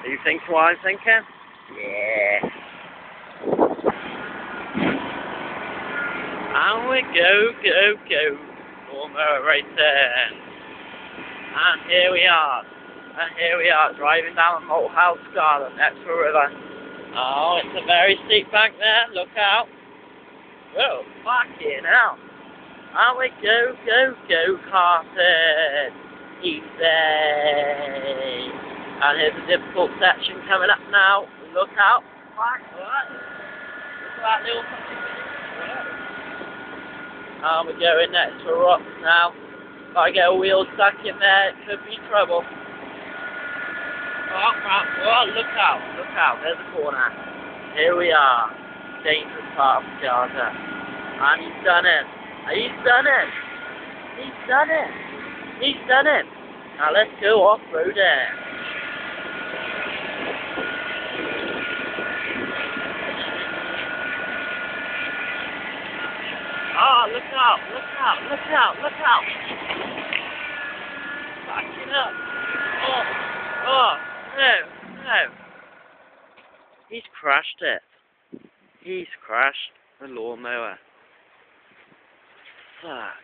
Do you think what I'm thinking? Yeah. And we go. Lawnmower racing. And here we are. Driving down the Morehouse Garden next to a river. Oh, it's a very steep bank there. Look out. Whoa, fucking hell. And we go karting. Easy. And here's a difficult section coming up now. Look out. Fuck, what? Look at that little fucking thing. And we're going next to rocks now. If I get a wheel stuck in there, it could be trouble. Oh, crap. Oh, look out. There's a corner. Here we are. Dangerous part of the garden. And he's done it. Now let's go off-roading. Oh, look out. Backing up. Oh, no. He's crashed it. He's crashed the lawnmower. Fuck.